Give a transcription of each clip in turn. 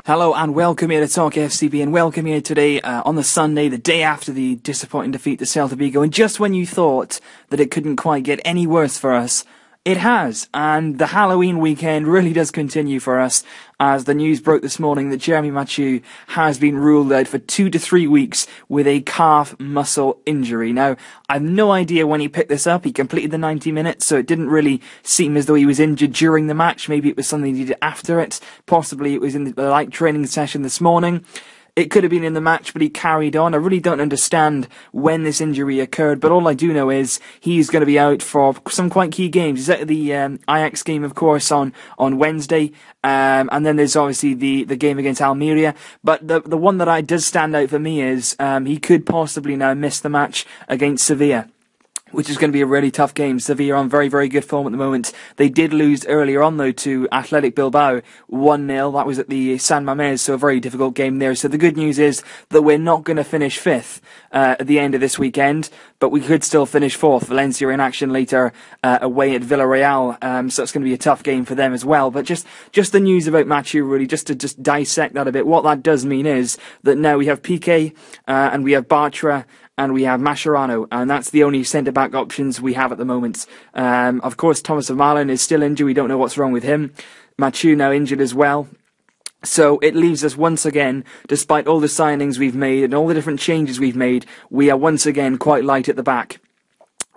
Hello and welcome here to Talk FCB, and welcome here today on the Sunday, the day after the disappointing defeat to Celta Vigo. And just when you thought that it couldn't quite get any worse for us, it has. And the Halloween weekend really does continue for us, as the news broke this morning that Jeremy Mathieu has been ruled out for 2 to 3 weeks with a calf muscle injury. Now, I have no idea when he picked this up. He completed the 90 minutes, so it didn't really seem as though he was injured during the match. Maybe it was something he did after it. Possibly it was in the light training session this morning. It could have been in the match, but he carried on. I really don't understand when this injury occurred, but all I do know is he's going to be out for some quite key games. He's out of the Ajax game, of course, on Wednesday, and then there's obviously the game against Almeria. But the one that does stand out for me is he could possibly now miss the match against Sevilla, which is going to be a really tough game. Sevilla are on very, very good form at the moment. They did lose earlier on, though, to Athletic Bilbao 1-0. That was at the San Mamés, so a very difficult game there. So the good news is that we're not going to finish 5th at the end of this weekend, but we could still finish 4th. Valencia in action later away at Villarreal, so it's going to be a tough game for them as well. But just the news about Mathieu, really, just to dissect that a bit, what that does mean is that now we have Piqué and we have Bartra, and we have Mascherano, and that's the only centre-back options we have at the moment. Of course, Thomas Vermaelen is still injured. We don't know what's wrong with him. Mathieu now injured as well. So it leaves us once again, despite all the signings we've made and all the different changes we've made, we are once again quite light at the back.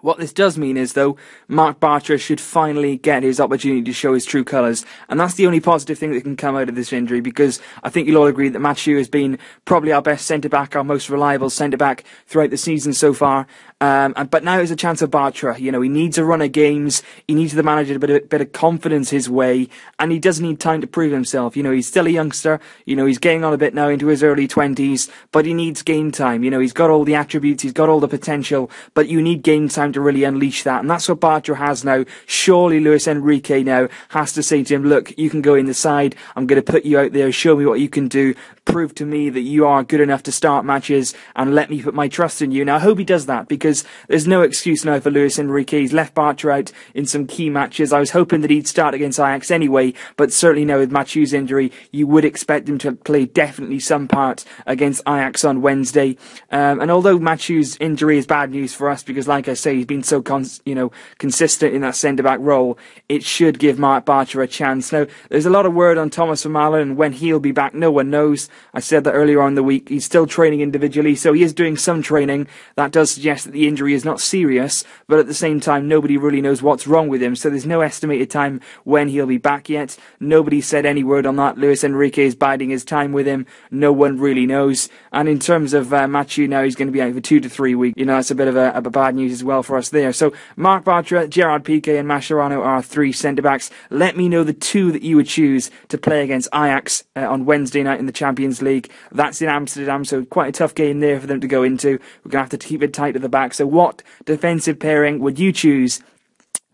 What this does mean is, though, Marc Bartra should finally get his opportunity to show his true colours. And that's the only positive thing that can come out of this injury, because I think you'll all agree that Mathieu has been probably our best centre-back, our most reliable centre-back throughout the season so far. But now is a chance of Bartra. You know, he needs a run of games. He needs the manager to bit of confidence his way, and he does need time to prove himself. You know, he's still a youngster. You know, he's getting on a bit now into his early 20s, but he needs game time. You know, he's got all the attributes, he's got all the potential, but you need game time to really unleash that, and that's what Bartra has now. Surely Luis Enrique now has to say to him, look, you can go in the side. I'm going to put you out there. Show me what you can do. Prove to me that you are good enough to start matches, and let me put my trust in you. Now, I hope he does that, because there's no excuse now for Luis Enrique. He's left Bartra out in some key matches. I was hoping that he'd start against Ajax anyway, but certainly now with Mathieu's injury, you would expect him to play definitely some part against Ajax on Wednesday. And although Mathieu's injury is bad news for us, because like I say, he's been so consistent in that centre-back role, it should give Marc Bartra a chance. Now, there's a lot of word on Thomas Vermaelen, and when he'll be back, no one knows. I said that earlier on in the week. He's still training individually, so he is doing some training. That does suggest that the injury is not serious, but at the same time, nobody really knows what's wrong with him, so there's no estimated time when he'll be back yet. Nobody said any word on that. Luis Enrique is biding his time with him. No one really knows. And in terms of Mathieu now, he's going to be out for 2 to 3 weeks. You know, that's a bit of a bad news as well for us there. So Marc Bartra, Gerard Piqué and Mascherano are our 3 centre-backs. Let me know the 2 that you would choose to play against Ajax on Wednesday night in the Champions League. That's in Amsterdam, so quite a tough game there for them to go into. We're going to have to keep it tight at the back. So what defensive pairing would you choose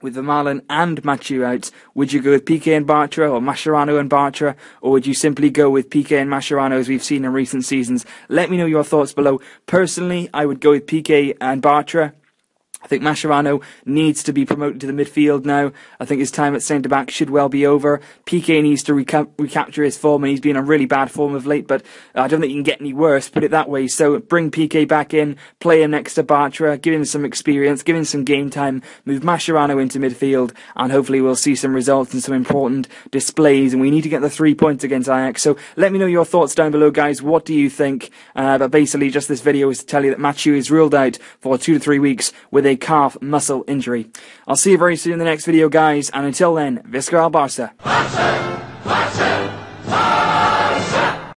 with Vermaelen and Mathieu out? Would you go with Piqué and Bartra, or Mascherano and Bartra, or would you simply go with Piqué and Mascherano as we've seen in recent seasons? Let me know your thoughts below. Personally, I would go with Piqué and Bartra. I think Mascherano needs to be promoted to the midfield now. I think his time at centre-back should well be over. Piqué needs to recapture his form, and he's been on really bad form of late, but I don't think he can get any worse, put it that way. So bring Piqué back in, play him next to Bartra, give him some experience, give him some game time, move Mascherano into midfield, and hopefully we'll see some results and some important displays, and we need to get the 3 points against Ajax. So let me know your thoughts down below, guys. What do you think? But basically, just this video is to tell you that Mathieu is ruled out for 2 to 3 weeks with a calf muscle injury. I'll see you very soon in the next video, guys, and until then, Visca al Barça.